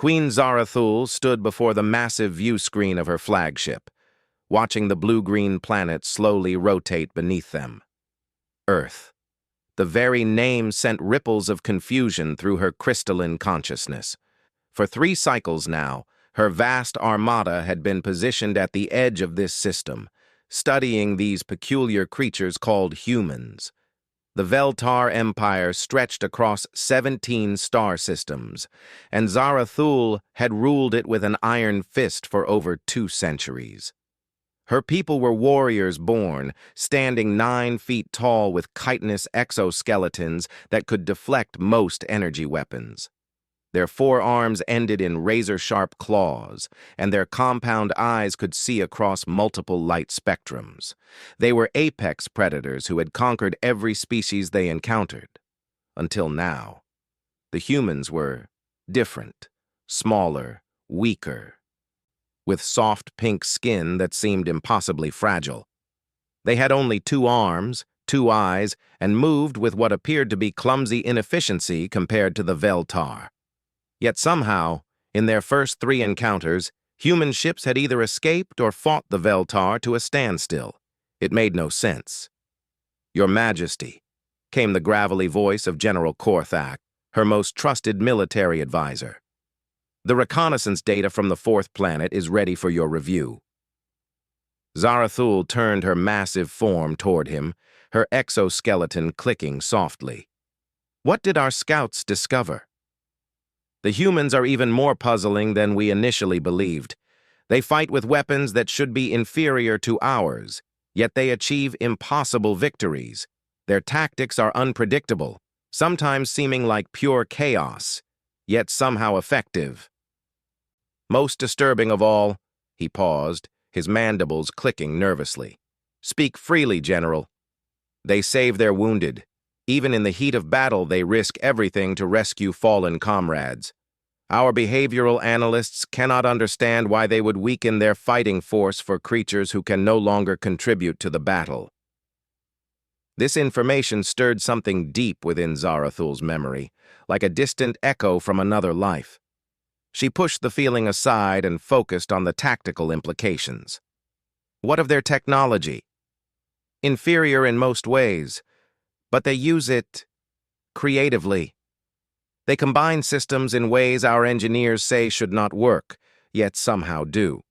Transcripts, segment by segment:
Queen Zarathul stood before the massive view screen of her flagship, watching the blue-green planet slowly rotate beneath them. Earth. The very name sent ripples of confusion through her crystalline consciousness. For 3 cycles now, her vast armada had been positioned at the edge of this system, studying these peculiar creatures called humans. The Veltar Empire stretched across 17 star systems, and Zarathul had ruled it with an iron fist for over 2 centuries. Her people were warriors born, standing 9 feet tall with chitinous exoskeletons that could deflect most energy weapons. Their forearms ended in razor-sharp claws, and their compound eyes could see across multiple light spectrums. They were apex predators who had conquered every species they encountered. Until now. The humans were different, smaller, weaker, with soft pink skin that seemed impossibly fragile. They had only 2 arms, 2 eyes, and moved with what appeared to be clumsy inefficiency compared to the Veltar. Yet somehow, in their first 3 encounters, human ships had either escaped or fought the Veltar to a standstill. It made no sense. "Your Majesty," came the gravelly voice of General Korthak, her most trusted military advisor. "The reconnaissance data from the 4th planet is ready for your review." Zarathul turned her massive form toward him, her exoskeleton clicking softly. "What did our scouts discover?" "The humans are even more puzzling than we initially believed. They fight with weapons that should be inferior to ours, yet they achieve impossible victories. Their tactics are unpredictable, sometimes seeming like pure chaos, yet somehow effective. Most disturbing of all," he paused, his mandibles clicking nervously. "Speak freely, General. They save their wounded. Even in the heat of battle, they risk everything to rescue fallen comrades. Our behavioral analysts cannot understand why they would weaken their fighting force for creatures who can no longer contribute to the battle." This information stirred something deep within Zarathul's memory, like a distant echo from another life. She pushed the feeling aside and focused on the tactical implications. What of their technology? Inferior in most ways, but they use it creatively. They combine systems in ways our engineers say should not work, yet somehow do.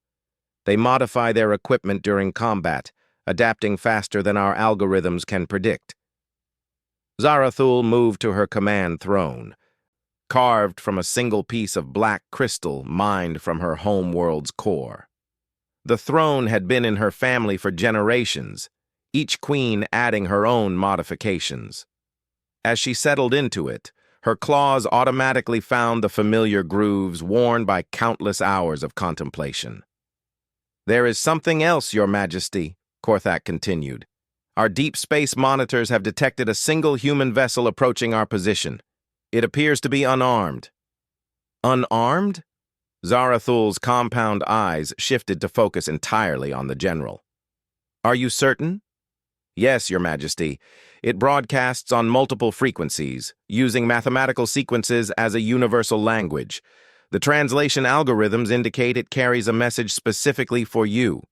They modify their equipment during combat, adapting faster than our algorithms can predict. Zarathul moved to her command throne, carved from a single piece of black crystal mined from her home world's core. The throne had been in her family for generations, each queen adding her own modifications. As she settled into it, her claws automatically found the familiar grooves worn by countless hours of contemplation. "There is something else, Your Majesty," Korthak continued. "Our deep space monitors have detected a single human vessel approaching our position. It appears to be unarmed." "Unarmed?" Zarathul's compound eyes shifted to focus entirely on the general. "Are you certain?" "Yes, Your Majesty. It broadcasts on multiple frequencies, using mathematical sequences as a universal language. The translation algorithms indicate it carries a message specifically for you."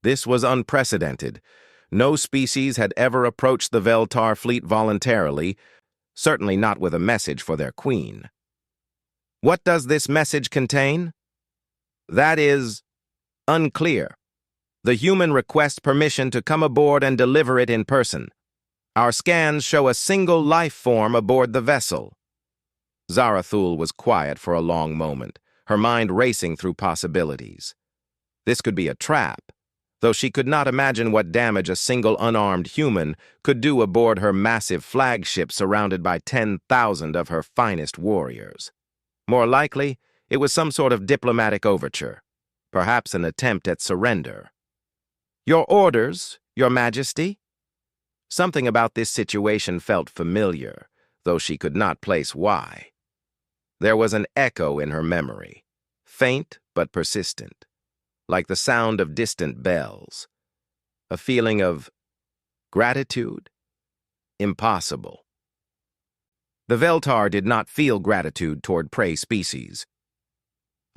This was unprecedented. No species had ever approached the Veltar fleet voluntarily, certainly not with a message for their queen. "What does this message contain?" "That is unclear. The human requests permission to come aboard and deliver it in person. Our scans show a single life form aboard the vessel." Zarathul was quiet for a long moment, her mind racing through possibilities. This could be a trap, though she could not imagine what damage a single unarmed human could do aboard her massive flagship surrounded by 10,000 of her finest warriors. More likely, it was some sort of diplomatic overture, perhaps an attempt at surrender. "Your orders, Your Majesty?" Something about this situation felt familiar, though she could not place why. There was an echo in her memory, faint but persistent, like the sound of distant bells. A feeling of gratitude? Impossible. The Veltar did not feel gratitude toward prey species.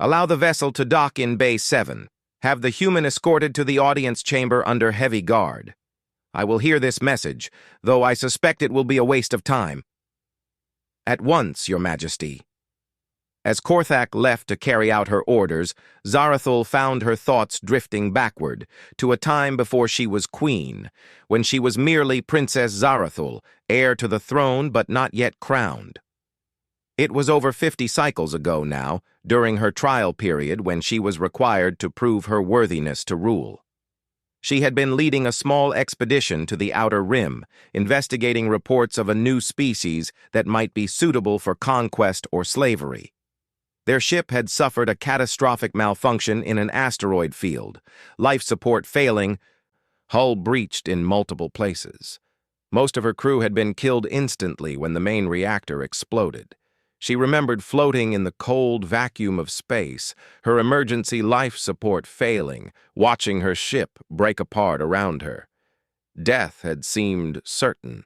Allow the vessel to dock in Bay 7. Have the human escorted to the audience chamber under heavy guard. I will hear this message, though I suspect it will be a waste of time. At once, Your Majesty. As Korthak left to carry out her orders, Zarathul found her thoughts drifting backward, to a time before she was queen, when she was merely Princess Zarathul, heir to the throne but not yet crowned. It was over 50 cycles ago now, during her trial period when she was required to prove her worthiness to rule. She had been leading a small expedition to the Outer Rim, investigating reports of a new species that might be suitable for conquest or slavery. Their ship had suffered a catastrophic malfunction in an asteroid field, life support failing, hull breached in multiple places. Most of her crew had been killed instantly when the main reactor exploded. She remembered floating in the cold vacuum of space, her emergency life support failing, watching her ship break apart around her. Death had seemed certain.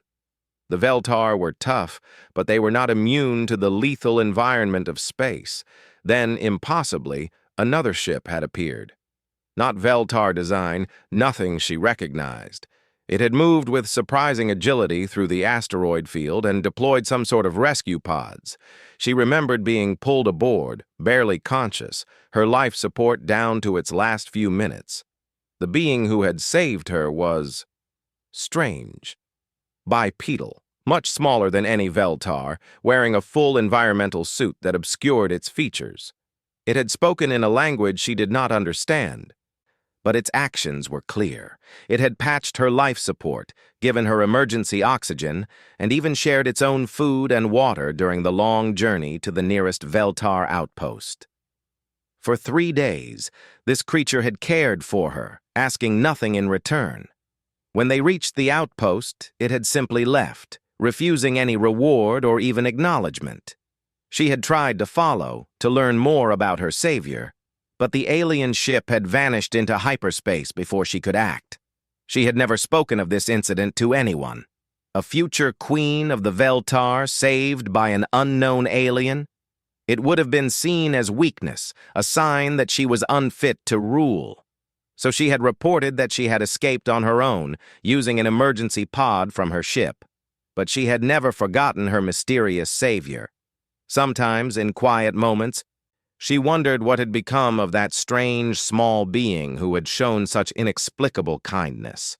The Veltar were tough, but they were not immune to the lethal environment of space. Then, impossibly, another ship had appeared. Not Veltar design, nothing she recognized. It had moved with surprising agility through the asteroid field and deployed some sort of rescue pods. She remembered being pulled aboard, barely conscious, her life support down to its last few minutes. The being who had saved her was strange. Bipedal, much smaller than any Veltar, wearing a full environmental suit that obscured its features. It had spoken in a language she did not understand. But its actions were clear. It had patched her life support, given her emergency oxygen, and even shared its own food and water during the long journey to the nearest Veltar outpost. For 3 days, this creature had cared for her, asking nothing in return. When they reached the outpost, it had simply left, refusing any reward or even acknowledgement. She had tried to follow, to learn more about her savior, but the alien ship had vanished into hyperspace before she could act. She had never spoken of this incident to anyone. A future queen of the Veltar saved by an unknown alien? It would have been seen as weakness, a sign that she was unfit to rule. So she had reported that she had escaped on her own, using an emergency pod from her ship. But she had never forgotten her mysterious savior. Sometimes, in quiet moments, she wondered what had become of that strange, small being who had shown such inexplicable kindness.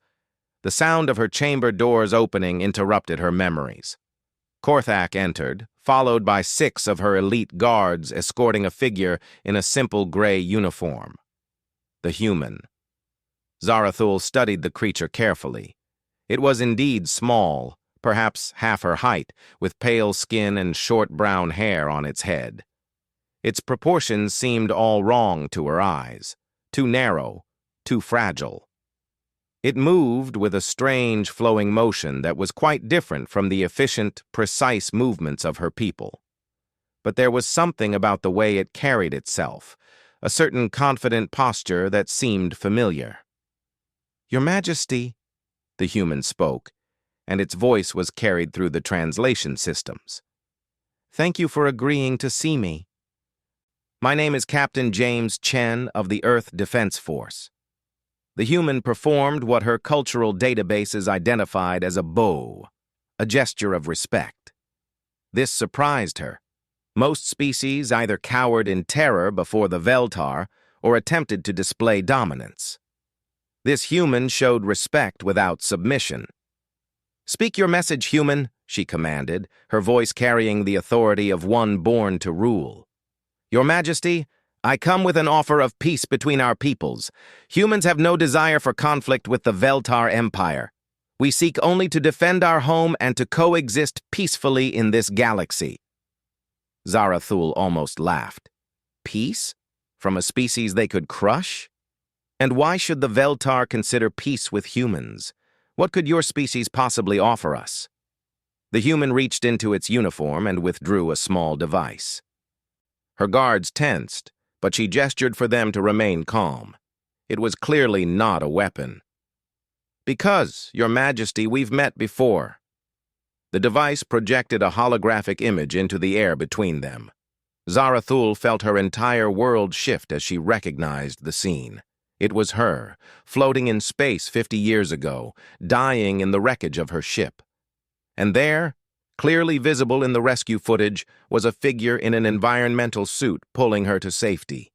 The sound of her chamber doors opening interrupted her memories. Korthak entered, followed by 6 of her elite guards escorting a figure in a simple gray uniform. The human. Zarathul studied the creature carefully. It was indeed small, perhaps half her height, with pale skin and short brown hair on its head. Its proportions seemed all wrong to her eyes, too narrow, too fragile. It moved with a strange flowing motion that was quite different from the efficient, precise movements of her people. But there was something about the way it carried itself, a certain confident posture that seemed familiar. "Your Majesty," the human spoke, and its voice was carried through the translation systems. "Thank you for agreeing to see me. My name is Captain James Chen of the Earth Defense Force." The human performed what her cultural databases identified as a bow, a gesture of respect. This surprised her. Most species either cowered in terror before the Veltar or attempted to display dominance. This human showed respect without submission. "Speak your message, human," she commanded, her voice carrying the authority of one born to rule. "Your Majesty, I come with an offer of peace between our peoples. Humans have no desire for conflict with the Veltar Empire. We seek only to defend our home and to coexist peacefully in this galaxy." Zarathul almost laughed. Peace? From a species they could crush? And why should the Veltar consider peace with humans? What could your species possibly offer us? The human reached into its uniform and withdrew a small device. Her guards tensed, but she gestured for them to remain calm. It was clearly not a weapon. "Because, Your Majesty, we've met before." The device projected a holographic image into the air between them. Zarathul felt her entire world shift as she recognized the scene. It was her, floating in space 50 years ago, dying in the wreckage of her ship. And there, clearly visible in the rescue footage, was a figure in an environmental suit pulling her to safety.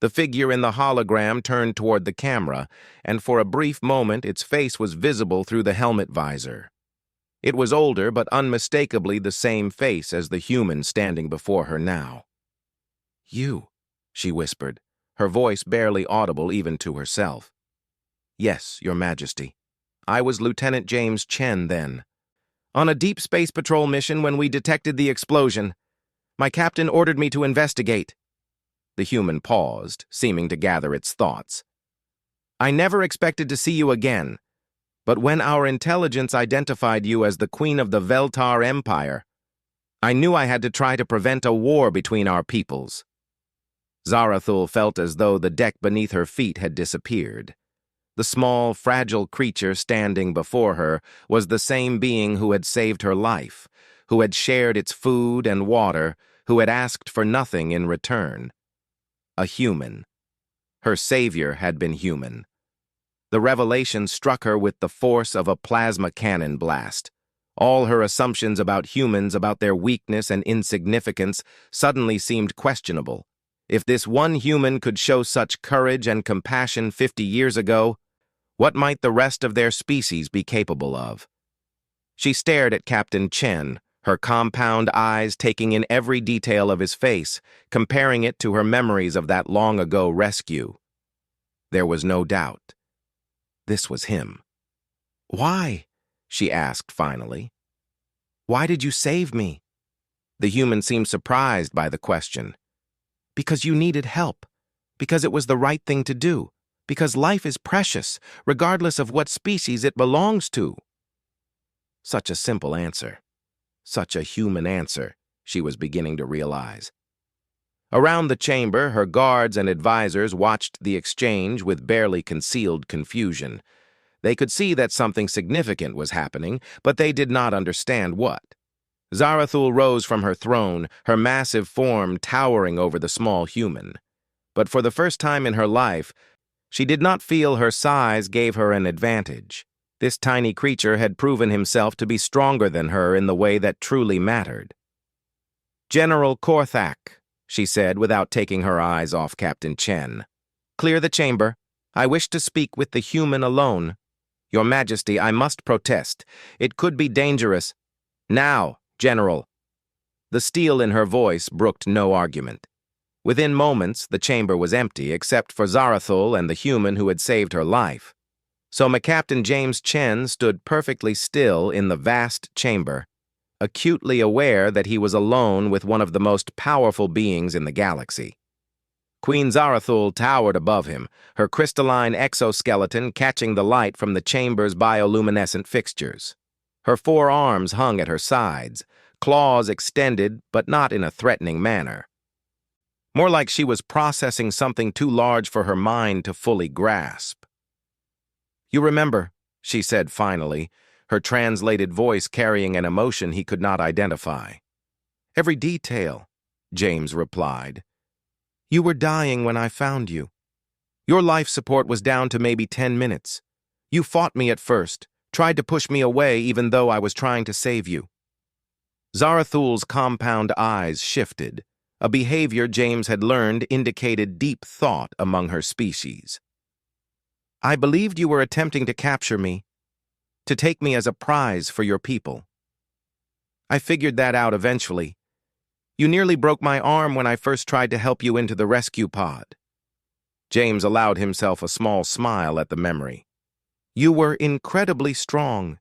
The figure in the hologram turned toward the camera, and for a brief moment its face was visible through the helmet visor. It was older, but unmistakably the same face as the human standing before her now. "You," she whispered, her voice barely audible even to herself. "Yes, Your Majesty. I was Lieutenant James Chen then. On a Deep Space Patrol mission when we detected the explosion. My captain ordered me to investigate." The human paused, seeming to gather its thoughts. "I never expected to see you again, but when our intelligence identified you as the Queen of the Veltar Empire, I knew I had to try to prevent a war between our peoples." Zarathul felt as though the deck beneath her feet had disappeared. The small, fragile creature standing before her was the same being who had saved her life, who had shared its food and water, who had asked for nothing in return. A human. Her savior had been human. The revelation struck her with the force of a plasma cannon blast. All her assumptions about humans, about their weakness and insignificance, suddenly seemed questionable. If this one human could show such courage and compassion 50 years ago, what might the rest of their species be capable of? She stared at Captain Chen, her compound eyes taking in every detail of his face, comparing it to her memories of that long-ago rescue. There was no doubt. This was him. "Why?" she asked finally. "Why did you save me?" The human seemed surprised by the question. "Because you needed help. Because it was the right thing to do. Because life is precious, regardless of what species it belongs to." Such a simple answer. Such a human answer, she was beginning to realize. Around the chamber, her guards and advisors watched the exchange with barely concealed confusion. They could see that something significant was happening, but they did not understand what. Zarathul rose from her throne, her massive form towering over the small human. But for the first time in her life, she did not feel her size gave her an advantage. This tiny creature had proven himself to be stronger than her in the way that truly mattered. "General Korthak," she said without taking her eyes off Captain Chen. "Clear the chamber. I wish to speak with the human alone. Your Majesty, I must protest. It could be dangerous. Now, General." The steel in her voice brooked no argument. Within moments, the chamber was empty except for Zarathul and the human who had saved her life. So Captain James Chen stood perfectly still in the vast chamber, acutely aware that he was alone with one of the most powerful beings in the galaxy. Queen Zarathul towered above him, her crystalline exoskeleton catching the light from the chamber's bioluminescent fixtures. Her 4 arms hung at her sides, claws extended but not in a threatening manner. More like she was processing something too large for her mind to fully grasp. "You remember," she said finally, her translated voice carrying an emotion he could not identify. "Every detail," James replied. "You were dying when I found you. Your life support was down to maybe 10 minutes. You fought me at first, tried to push me away even though I was trying to save you." Zarathul's compound eyes shifted. A behavior James had learned indicated deep thought among her species. "I believed you were attempting to capture me, to take me as a prize for your people. I figured that out eventually. You nearly broke my arm when I first tried to help you into the rescue pod." James allowed himself a small smile at the memory. "You were incredibly strong,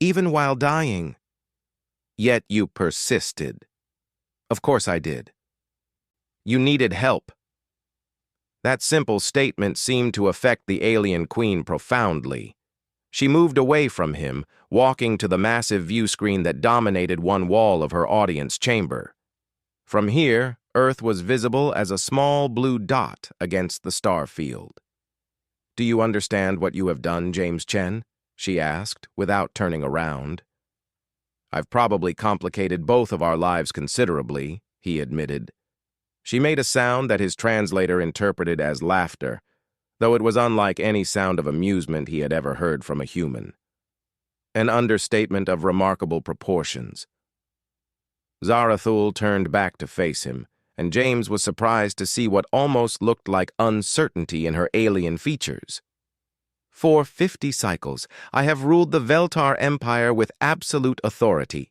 even while dying. Yet you persisted." "Of course I did. You needed help." That simple statement seemed to affect the alien queen profoundly. She moved away from him, walking to the massive view screen that dominated one wall of her audience chamber. From here, Earth was visible as a small blue dot against the star field. "Do you understand what you have done, James Chen?" she asked, without turning around. "I've probably complicated both of our lives considerably," he admitted. She made a sound that his translator interpreted as laughter, though it was unlike any sound of amusement he had ever heard from a human. An understatement of remarkable proportions. Zarathul turned back to face him, and James was surprised to see what almost looked like uncertainty in her alien features. For 50 cycles, I have ruled the Veltar Empire with absolute authority.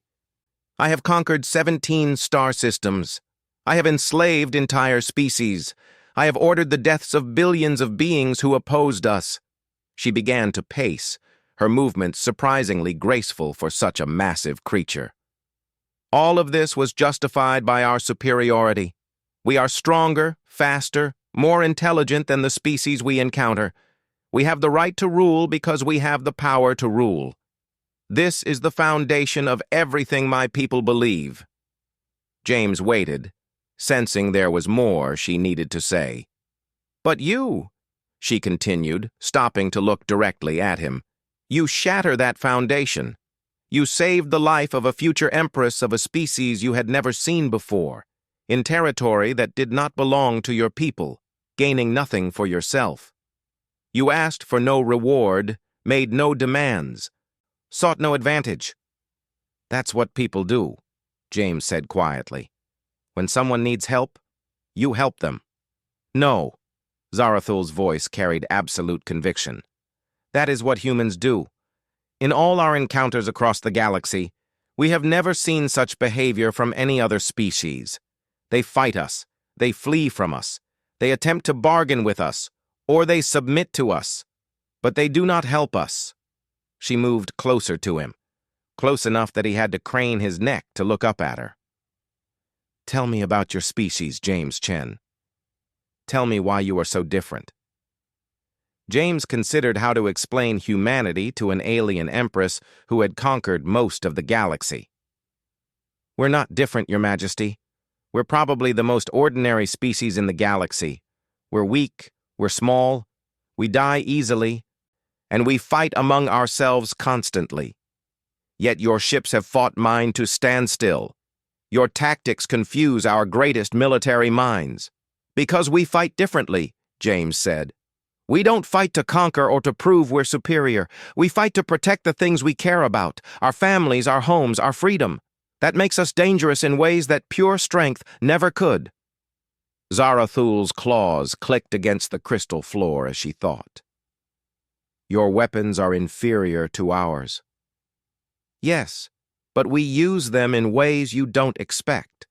I have conquered 17 star systems. I have enslaved entire species. I have ordered the deaths of billions of beings who opposed us. She began to pace, her movements surprisingly graceful for such a massive creature. All of this was justified by our superiority. We are stronger, faster, more intelligent than the species we encounter. We have the right to rule because we have the power to rule. This is the foundation of everything my people believe. James waited, sensing there was more she needed to say. But you, she continued, stopping to look directly at him, you shatter that foundation. You saved the life of a future empress of a species you had never seen before, in territory that did not belong to your people, gaining nothing for yourself. You asked for no reward, made no demands, sought no advantage. That's what people do, James said quietly. When someone needs help, you help them. No, Zarathul's voice carried absolute conviction. That is what humans do. In all our encounters across the galaxy, we have never seen such behavior from any other species. They fight us, they flee from us, they attempt to bargain with us, or they submit to us, but they do not help us. She moved closer to him, close enough that he had to crane his neck to look up at her. Tell me about your species, James Chen. Tell me why you are so different. James considered how to explain humanity to an alien empress who had conquered most of the galaxy. We're not different, Your Majesty. We're probably the most ordinary species in the galaxy. We're weak, we're small, we die easily, and we fight among ourselves constantly. Yet your ships have fought mine to stand still. Your tactics confuse our greatest military minds. Because we fight differently, James said. We don't fight to conquer or to prove we're superior. We fight to protect the things we care about, our families, our homes, our freedom. That makes us dangerous in ways that pure strength never could. Zarathul's claws clicked against the crystal floor as she thought. Your weapons are inferior to ours. Yes, but we use them in ways you don't expect.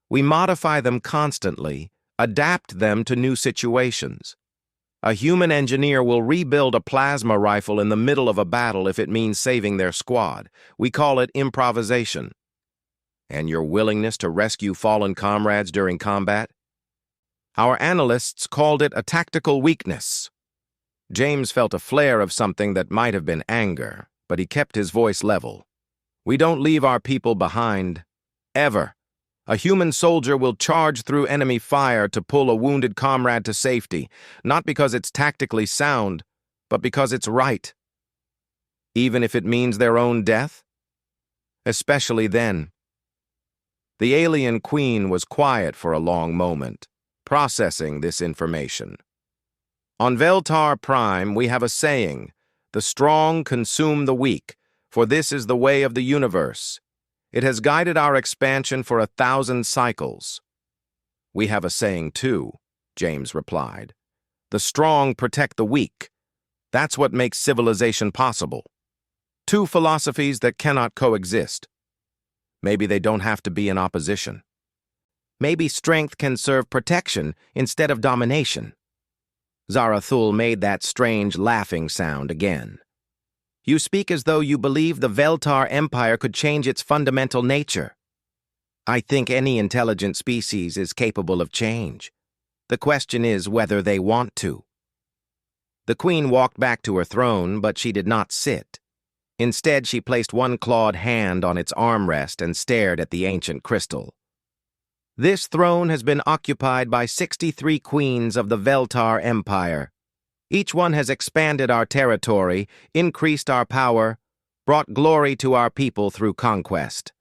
We modify them constantly, adapt them to new situations. A human engineer will rebuild a plasma rifle in the middle of a battle if it means saving their squad. We call it improvisation. And your willingness to rescue fallen comrades during combat? Our analysts called it a tactical weakness. James felt a flare of something that might have been anger, but he kept his voice level. We don't leave our people behind. Ever. A human soldier will charge through enemy fire to pull a wounded comrade to safety, not because it's tactically sound, but because it's right. Even if it means their own death? Especially then. The alien queen was quiet for a long moment, processing this information. On Veltar Prime, we have a saying, the strong consume the weak, for this is the way of the universe. It has guided our expansion for 1,000 cycles. We have a saying too, James replied. The strong protect the weak. That's what makes civilization possible. Two philosophies that cannot coexist. Maybe they don't have to be in opposition. Maybe strength can serve protection instead of domination. Zarathul made that strange laughing sound again. You speak as though you believe the Veltar Empire could change its fundamental nature. I think any intelligent species is capable of change. The question is whether they want to. The queen walked back to her throne, but she did not sit. Instead, she placed one clawed hand on its armrest and stared at the ancient crystal. This throne has been occupied by 63 queens of the Veltar Empire. Each one has expanded our territory, increased our power, brought glory to our people through conquest.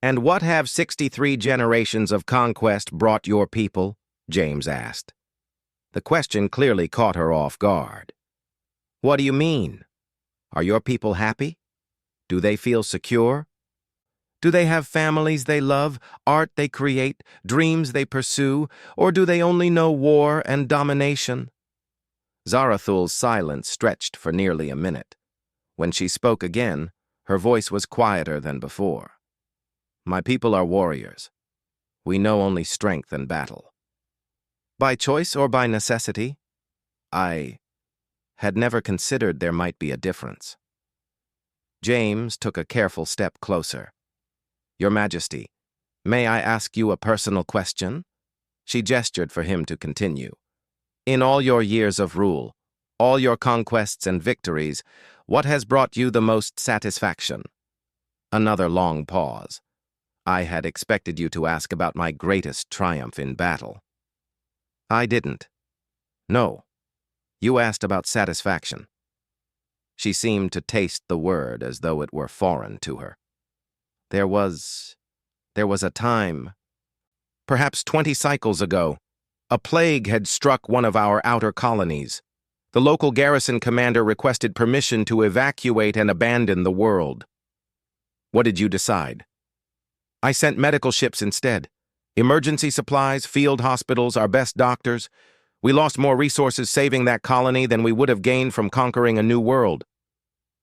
"And what have 63 generations of conquest brought your people?" James asked. The question clearly caught her off guard. "What do you mean? Are your people happy? Do they feel secure? Do they have families they love, art they create, dreams they pursue, or do they only know war and domination?" Zarathul's silence stretched for nearly a minute. When she spoke again, her voice was quieter than before. "My people are warriors. We know only strength and battle." "By choice or by necessity?" I had never considered there might be a difference. James took a careful step closer. "Your Majesty, may I ask you a personal question?" She gestured for him to continue. "In all your years of rule, all your conquests and victories, what has brought you the most satisfaction?" Another long pause. "I had expected you to ask about my greatest triumph in battle." "I didn't. No. You asked about satisfaction." She seemed to taste the word as though it were foreign to her. There was a time, perhaps 20 cycles ago, a plague had struck one of our outer colonies. The local garrison commander requested permission to evacuate and abandon the world. What did you decide? I sent medical ships instead. Emergency supplies, field hospitals, our best doctors. We lost more resources saving that colony than we would have gained from conquering a new world.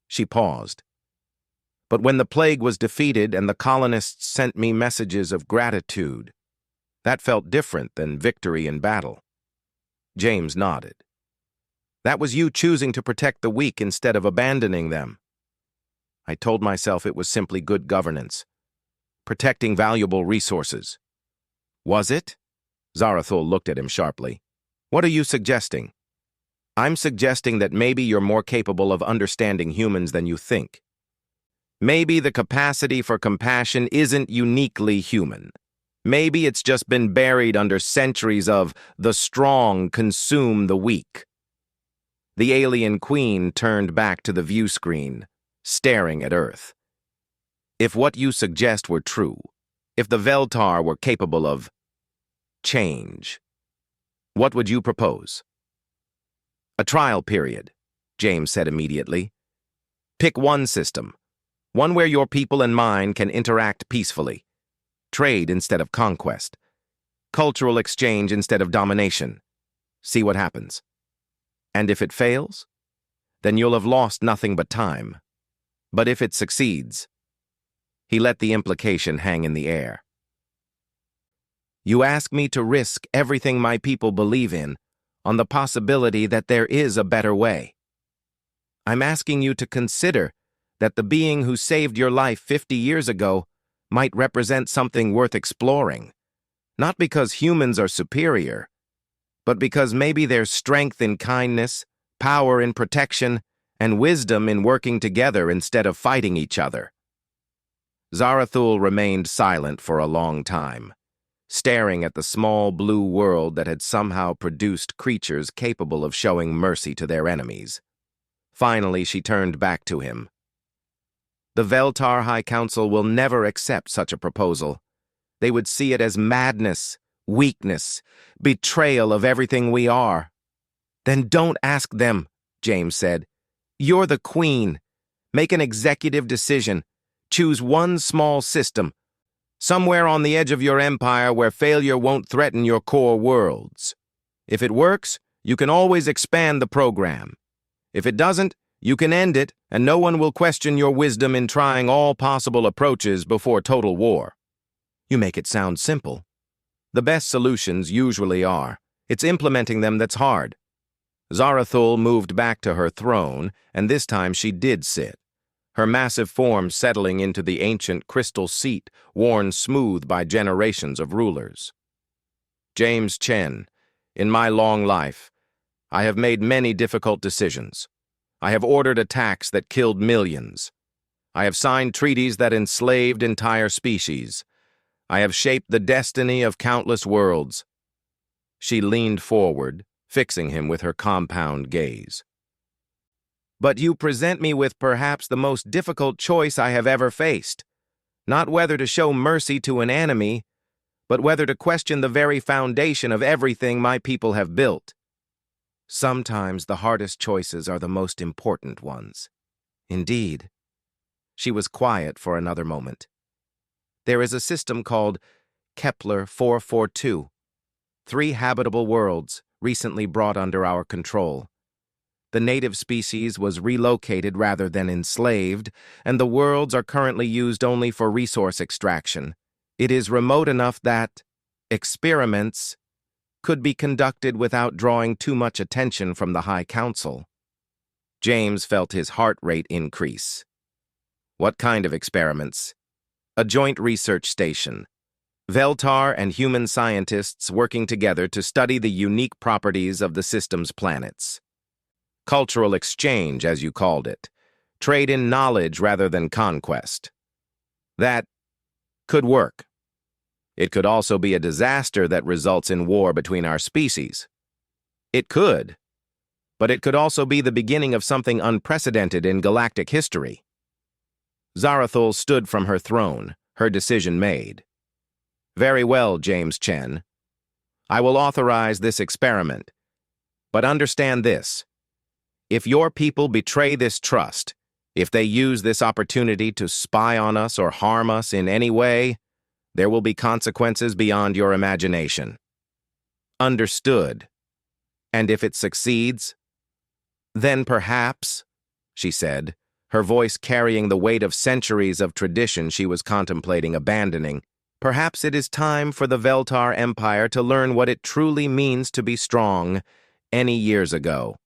She paused. But when the plague was defeated and the colonists sent me messages of gratitude, that felt different than victory in battle. James nodded. That was you choosing to protect the weak instead of abandoning them. I told myself it was simply good governance, protecting valuable resources. Was it? Zarathul looked at him sharply. What are you suggesting? I'm suggesting that maybe you're more capable of understanding humans than you think. Maybe the capacity for compassion isn't uniquely human. Maybe it's just been buried under centuries of the strong consume the weak. The alien queen turned back to the view screen, staring at Earth. If what you suggest were true, if the Veltar were capable of change, what would you propose? A trial period, James said immediately. Pick one system. One where your people and mine can interact peacefully. Trade instead of conquest. Cultural exchange instead of domination. See what happens. And if it fails, then you'll have lost nothing but time. But if it succeeds, he let the implication hang in the air. You ask me to risk everything my people believe in on the possibility that there is a better way. I'm asking you to consider that the being who saved your life 50 years ago might represent something worth exploring, not because humans are superior, but because maybe there's strength in kindness, power in protection, and wisdom in working together instead of fighting each other. Zarathul remained silent for a long time, staring at the small blue world that had somehow produced creatures capable of showing mercy to their enemies. Finally, she turned back to him. The Veltar High Council will never accept such a proposal. They would see it as madness, weakness, betrayal of everything we are. Then don't ask them, James said. You're the queen. Make an executive decision. Choose one small system, somewhere on the edge of your empire where failure won't threaten your core worlds. If it works, you can always expand the program. If it doesn't, you can end it, and no one will question your wisdom in trying all possible approaches before total war. You make it sound simple. The best solutions usually are. It's implementing them that's hard. Zarathul moved back to her throne, and this time she did sit, her massive form settling into the ancient crystal seat worn smooth by generations of rulers. James Chen, in my long life, I have made many difficult decisions. I have ordered attacks that killed millions. I have signed treaties that enslaved entire species. I have shaped the destiny of countless worlds. She leaned forward, fixing him with her compound gaze. But you present me with perhaps the most difficult choice I have ever faced. Not whether to show mercy to an enemy, but whether to question the very foundation of everything my people have built. Sometimes the hardest choices are the most important ones. Indeed. She was quiet for another moment. There is a system called Kepler 442. 3 habitable worlds recently brought under our control. The native species was relocated rather than enslaved, and the worlds are currently used only for resource extraction. It is remote enough that experiments could be conducted without drawing too much attention from the High Council. James felt his heart rate increase. What kind of experiments? A joint research station. Veltar and human scientists working together to study the unique properties of the system's planets. Cultural exchange, as you called it. Trade in knowledge rather than conquest. That could work. It could also be a disaster that results in war between our species. It could. But it could also be the beginning of something unprecedented in galactic history. Zarathul stood from her throne, her decision made. Very well, James Chen. I will authorize this experiment. But understand this. If your people betray this trust, if they use this opportunity to spy on us or harm us in any way, there will be consequences beyond your imagination. Understood. And if it succeeds, then perhaps, she said, her voice carrying the weight of centuries of tradition she was contemplating abandoning, perhaps it is time for the Veltar Empire to learn what it truly means to be strong any years ago.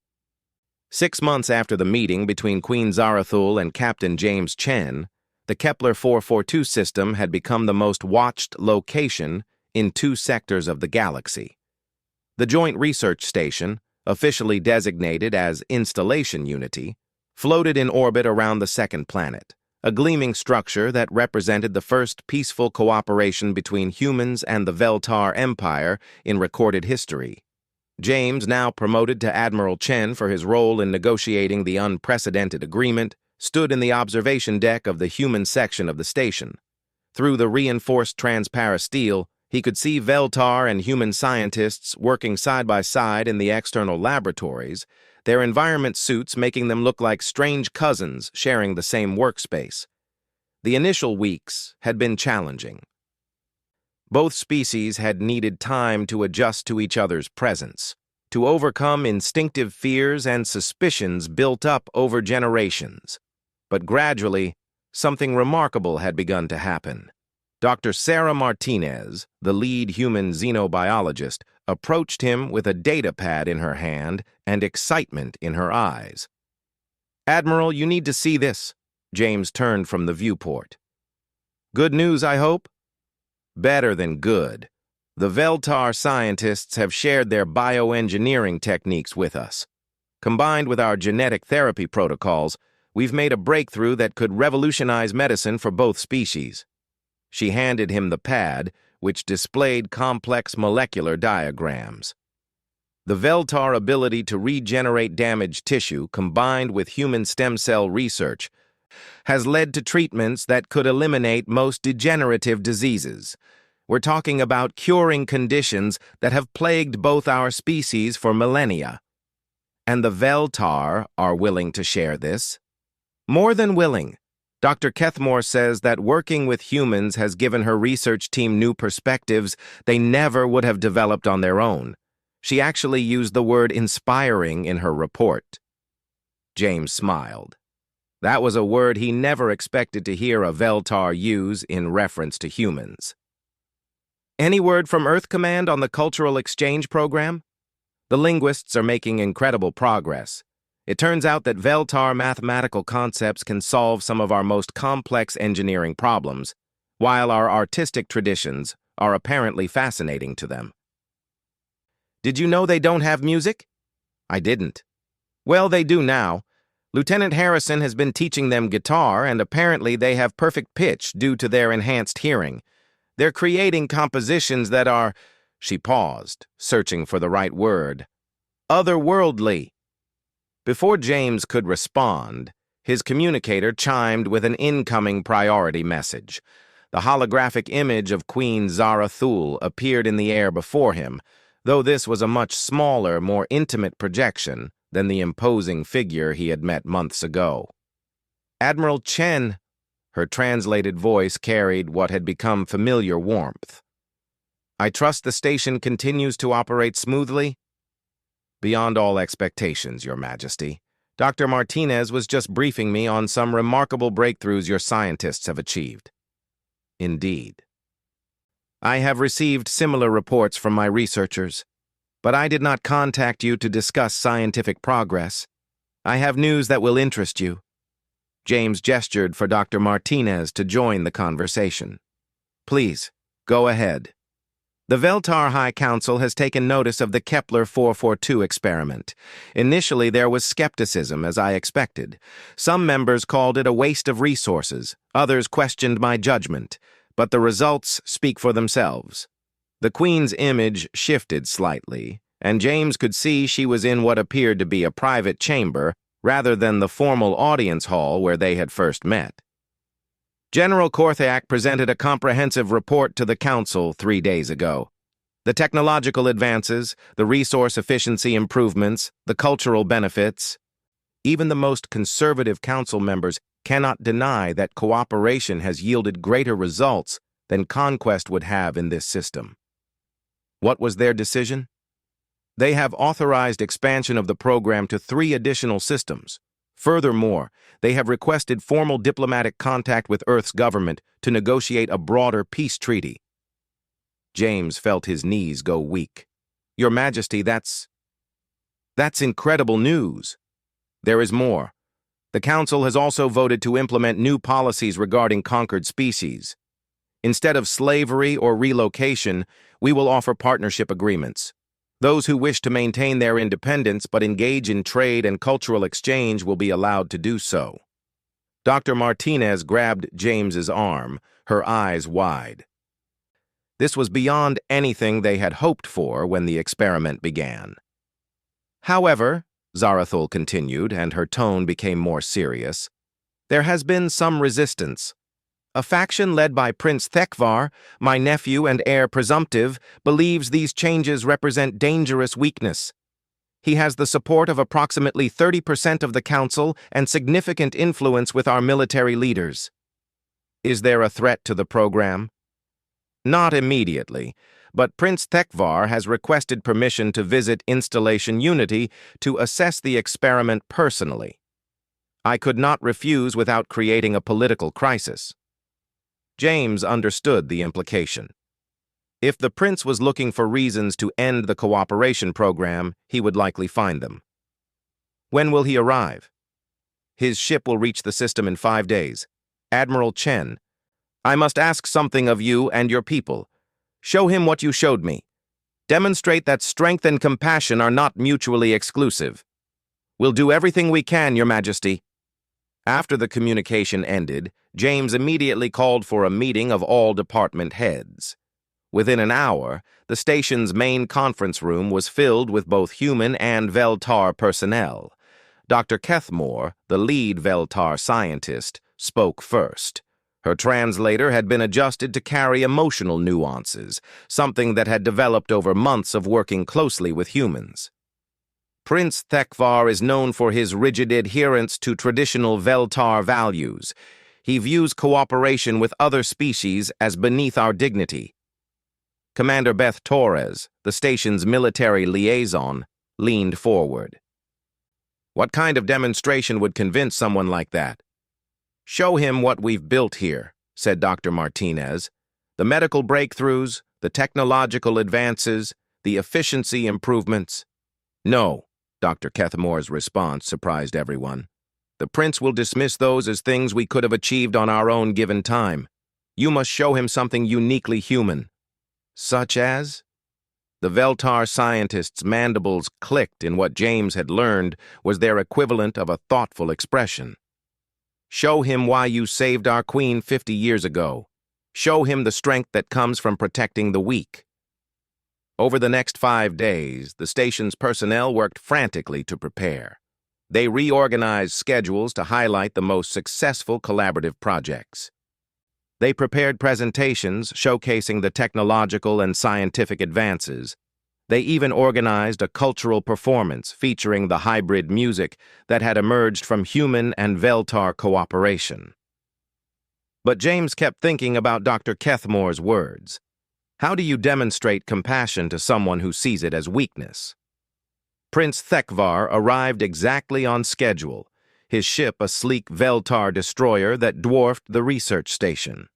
6 months after the meeting between Queen Zarathul and Captain James Chen, the Kepler 442 system had become the most watched location in 2 sectors of the galaxy. The Joint Research Station, officially designated as Installation Unity, floated in orbit around the second planet, a gleaming structure that represented the first peaceful cooperation between humans and the Veltar Empire in recorded history. James, now promoted to Admiral Chen for his role in negotiating the unprecedented agreement, stood in the observation deck of the human section of the station. Through the reinforced transparasteel, he could see Veltar and human scientists working side by side in the external laboratories, their environment suits making them look like strange cousins sharing the same workspace. The initial weeks had been challenging. Both species had needed time to adjust to each other's presence, to overcome instinctive fears and suspicions built up over generations. But gradually, something remarkable had begun to happen. Dr. Sarah Martinez, the lead human xenobiologist, approached him with a data pad in her hand and excitement in her eyes. "Admiral, you need to see this." James turned from the viewport. "Good news, I hope?" "Better than good. The Veltar scientists have shared their bioengineering techniques with us. Combined with our genetic therapy protocols, we've made a breakthrough that could revolutionize medicine for both species." She handed him the pad, which displayed complex molecular diagrams. The Veltar ability to regenerate damaged tissue, combined with human stem cell research, has led to treatments that could eliminate most degenerative diseases. We're talking about curing conditions that have plagued both our species for millennia. And the Veltar are willing to share this? More than willing. Dr. Kethmore says that working with humans has given her research team new perspectives they never would have developed on their own. She actually used the word inspiring in her report. James smiled. That was a word he never expected to hear a Veltar use in reference to humans. Any word from Earth Command on the cultural exchange program? The linguists are making incredible progress. It turns out that Veltar mathematical concepts can solve some of our most complex engineering problems, while our artistic traditions are apparently fascinating to them. Did you know they don't have music? I didn't. Well, they do now. Lieutenant Harrison has been teaching them guitar, and apparently they have perfect pitch due to their enhanced hearing. They're creating compositions that are, she paused, searching for the right word, otherworldly. Before James could respond, his communicator chimed with an incoming priority message. The holographic image of Queen Zara Thul appeared in the air before him, though this was a much smaller, more intimate projection than the imposing figure he had met months ago. "Admiral Chen," her translated voice carried what had become familiar warmth. "I trust the station continues to operate smoothly?" "Beyond all expectations, Your Majesty. Dr. Martinez was just briefing me on some remarkable breakthroughs your scientists have achieved." "Indeed. I have received similar reports from my researchers, but I did not contact you to discuss scientific progress. I have news that will interest you." James gestured for Dr. Martinez to join the conversation. "Please, go ahead." "The Veltar High Council has taken notice of the Kepler 442 experiment. Initially, there was skepticism, as I expected. Some members called it a waste of resources. Others questioned my judgment. But the results speak for themselves." The Queen's image shifted slightly, and James could see she was in what appeared to be a private chamber rather than the formal audience hall where they had first met. "General Korthiak presented a comprehensive report to the Council 3 days ago. The technological advances, the resource efficiency improvements, the cultural benefits. Even the most conservative Council members cannot deny that cooperation has yielded greater results than conquest would have in this system." What was their decision? They have authorized expansion of the program to 3 additional systems. Furthermore, they have requested formal diplomatic contact with Earth's government to negotiate a broader peace treaty. James felt his knees go weak. "Your Majesty, that's incredible news." "There is more. The Council has also voted to implement new policies regarding conquered species. Instead of slavery or relocation, we will offer partnership agreements. Those who wish to maintain their independence but engage in trade and cultural exchange will be allowed to do so." Dr. Martinez grabbed James's arm, her eyes wide. This was beyond anything they had hoped for when the experiment began. "However," Zarathul continued, and her tone became more serious, "there has been some resistance. A faction led by Prince Thekvar, my nephew and heir presumptive, believes these changes represent dangerous weakness. He has the support of approximately 30% of the Council and significant influence with our military leaders." "Is there a threat to the program?" "Not immediately, but Prince Thekvar has requested permission to visit Installation Unity to assess the experiment personally. I could not refuse without creating a political crisis." James understood the implication. If the prince was looking for reasons to end the cooperation program, he would likely find them. "When will he arrive?" "His ship will reach the system in 5 days. Admiral Chen, I must ask something of you and your people. Show him what you showed me. Demonstrate that strength and compassion are not mutually exclusive." "We'll do everything we can, Your Majesty." After the communication ended, James immediately called for a meeting of all department heads. Within an hour, the station's main conference room was filled with both human and Veltar personnel. Dr. Kethmore, the lead Veltar scientist, spoke first. Her translator had been adjusted to carry emotional nuances, something that had developed over months of working closely with humans. "Prince Thekvar is known for his rigid adherence to traditional Veltar values. He views cooperation with other species as beneath our dignity." Commander Beth Torres, the station's military liaison, leaned forward. "What kind of demonstration would convince someone like that?" "Show him what we've built here," said Dr. Martinez. "The medical breakthroughs, the technological advances, the efficiency improvements." "No," Dr. Kethmore's response surprised everyone. "The prince will dismiss those as things we could have achieved on our own given time. You must show him something uniquely human." "Such as?" The Veltar scientists' mandibles clicked in what James had learned was their equivalent of a thoughtful expression. "Show him why you saved our queen 50 years ago. Show him the strength that comes from protecting the weak." Over the next 5 days, the station's personnel worked frantically to prepare. They reorganized schedules to highlight the most successful collaborative projects. They prepared presentations showcasing the technological and scientific advances. They even organized a cultural performance featuring the hybrid music that had emerged from human and Veltar cooperation. But James kept thinking about Dr. Kethmore's words. How do you demonstrate compassion to someone who sees it as weakness? Prince Thekvar arrived exactly on schedule, his ship a sleek Veltar destroyer that dwarfed the research station.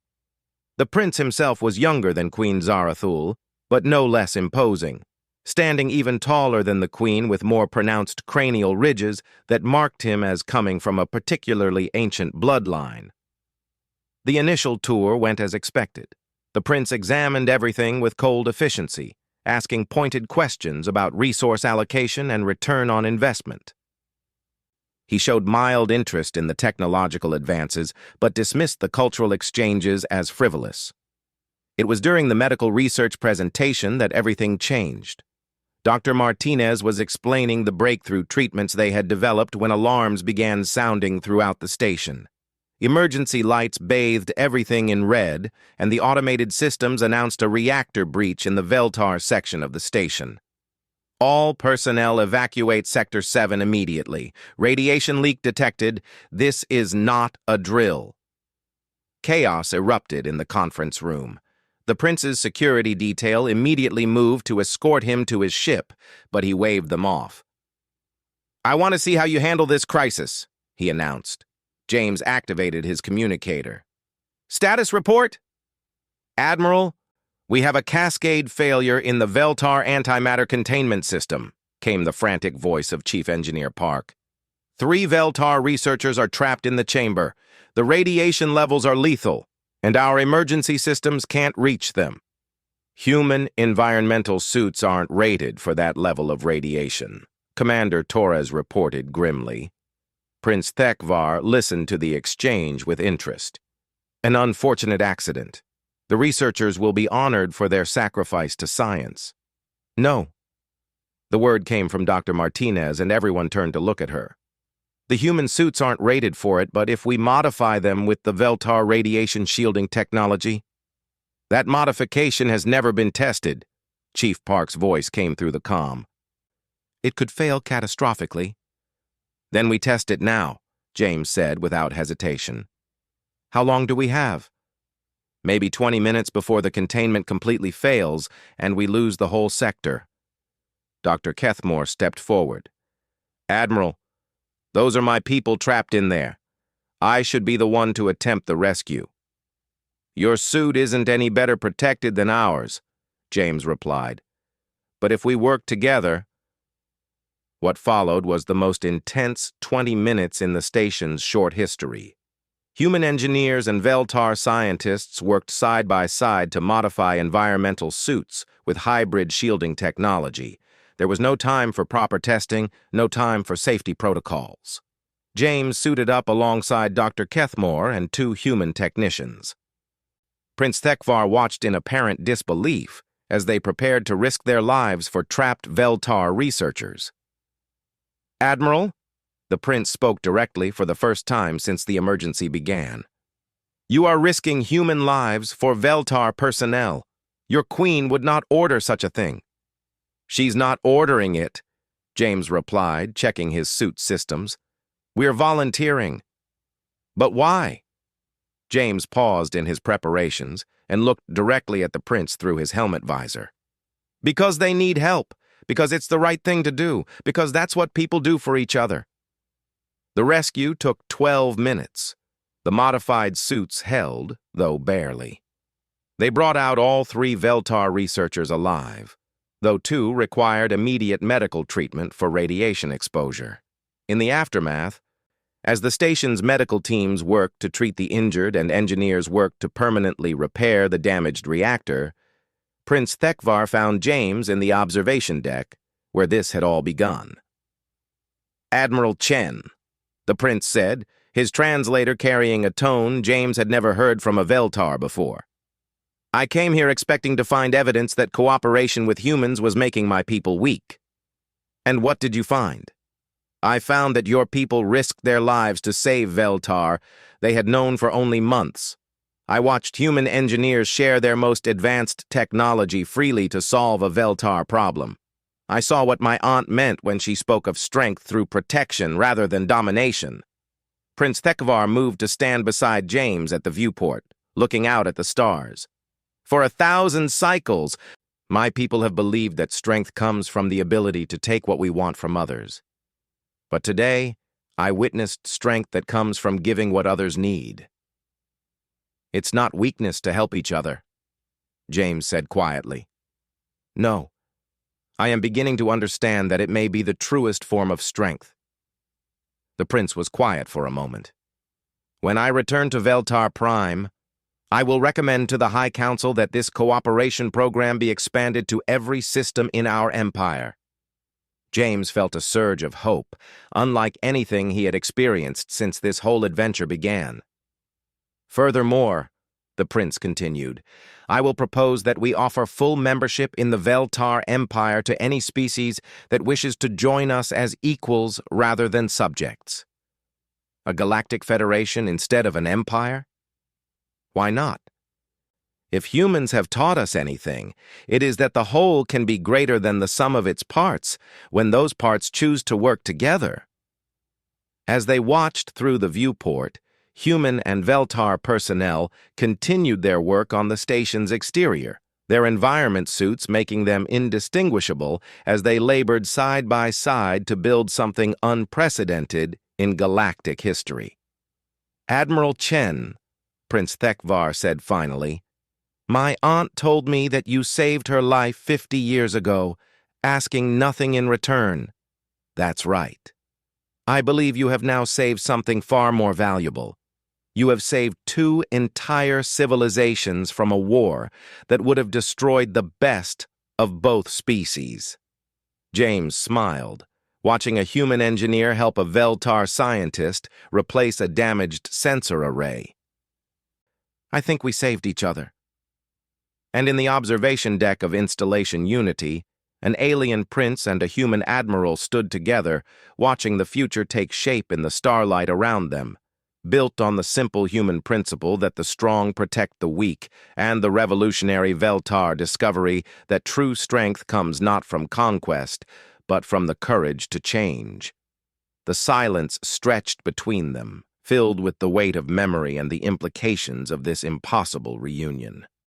The prince himself was younger than Queen Zarathul, but no less imposing, standing even taller than the queen with more pronounced cranial ridges that marked him as coming from a particularly ancient bloodline. The initial tour went as expected. The prince examined everything with cold efficiency, asking pointed questions about resource allocation and return on investment. He showed mild interest in the technological advances, but dismissed the cultural exchanges as frivolous. It was during the medical research presentation that everything changed. Dr. Martinez was explaining the breakthrough treatments they had developed when alarms began sounding throughout the station. Emergency lights bathed everything in red, and the automated systems announced a reactor breach in the Veltar section of the station. All personnel evacuate Sector 7 immediately. Radiation leak detected. This is not a drill. Chaos erupted in the conference room. The prince's security detail immediately moved to escort him to his ship, but he waved them off. "I want to see how you handle this crisis," he announced. James activated his communicator. "Status report? Admiral, we have a cascade failure in the Veltar antimatter containment system," came the frantic voice of Chief Engineer Park. 3 Veltar researchers are trapped in the chamber. The radiation levels are lethal, and our emergency systems can't reach them. Human environmental suits aren't rated for that level of radiation, Commander Torres reported grimly. Prince Thekvar listened to the exchange with interest. "An unfortunate accident. The researchers will be honored for their sacrifice to science." "No." The word came from Dr. Martinez, and everyone turned to look at her. "The human suits aren't rated for it, but if we modify them with the Veltar radiation shielding technology..." "That modification has never been tested," Chief Park's voice came through the comm. "It could fail catastrophically." "Then we test it now," James said without hesitation. "How long do we have?" "Maybe 20 minutes before the containment completely fails and we lose the whole sector." Dr. Kethmore stepped forward. "Admiral, those are my people trapped in there. I should be the one to attempt the rescue." "Your suit isn't any better protected than ours," James replied. "But if we work together..." What followed was the most intense 20 minutes in the station's short history. Human engineers and Veltar scientists worked side by side to modify environmental suits with hybrid shielding technology. There was no time for proper testing, no time for safety protocols. James suited up alongside Dr. Kethmore and 2 human technicians. Prince Thekvar watched in apparent disbelief as they prepared to risk their lives for trapped Veltar researchers. "Admiral," the prince spoke directly for the first time since the emergency began. "You are risking human lives for Veltar personnel. Your queen would not order such a thing." "She's not ordering it," James replied, checking his suit systems. "We're volunteering." "But why?" James paused in his preparations and looked directly at the prince through his helmet visor. "Because they need help. Because it's the right thing to do, because that's what people do for each other." The rescue took 12 minutes. The modified suits held, though barely. They brought out all 3 Veltar researchers alive, though 2 required immediate medical treatment for radiation exposure. In the aftermath, as the station's medical teams worked to treat the injured and engineers worked to permanently repair the damaged reactor, Prince Thekvar found James in the observation deck, where this had all begun. "Admiral Chen," the prince said, his translator carrying a tone James had never heard from a Veltar before. "I came here expecting to find evidence that cooperation with humans was making my people weak. And what did you find?" "I found that your people risked their lives to save Veltar they had known for only months. I watched human engineers share their most advanced technology freely to solve a Veltar problem. I saw what my aunt meant when she spoke of strength through protection rather than domination. Prince Thekvar moved to stand beside James at the viewport, looking out at the stars. For 1,000 cycles, my people have believed that strength comes from the ability to take what we want from others. But today, I witnessed strength that comes from giving what others need. It's not weakness to help each other, James said quietly. No, I am beginning to understand that it may be the truest form of strength. The prince was quiet for a moment. When I return to Veltar Prime, I will recommend to the High Council that this cooperation program be expanded to every system in our empire. James felt a surge of hope, unlike anything he had experienced since this whole adventure began. Furthermore, the prince continued, I will propose that we offer full membership in the Veltar Empire to any species that wishes to join us as equals rather than subjects. A galactic federation instead of an empire? Why not? If humans have taught us anything, it is that the whole can be greater than the sum of its parts when those parts choose to work together. As they watched through the viewport, human and Veltar personnel continued their work on the station's exterior, their environment suits making them indistinguishable as they labored side by side to build something unprecedented in galactic history. Admiral Chen, Prince Thekvar said finally, my aunt told me that you saved her life 50 years ago, asking nothing in return. That's right. I believe you have now saved something far more valuable. You have saved 2 entire civilizations from a war that would have destroyed the best of both species. James smiled, watching a human engineer help a Veltar scientist replace a damaged sensor array. I think we saved each other. And in the observation deck of Installation Unity, an alien prince and a human admiral stood together, watching the future take shape in the starlight around them, built on the simple human principle that the strong protect the weak, and the revolutionary Veltar discovery that true strength comes not from conquest, but from the courage to change. The silence stretched between them, filled with the weight of memory and the implications of this impossible reunion.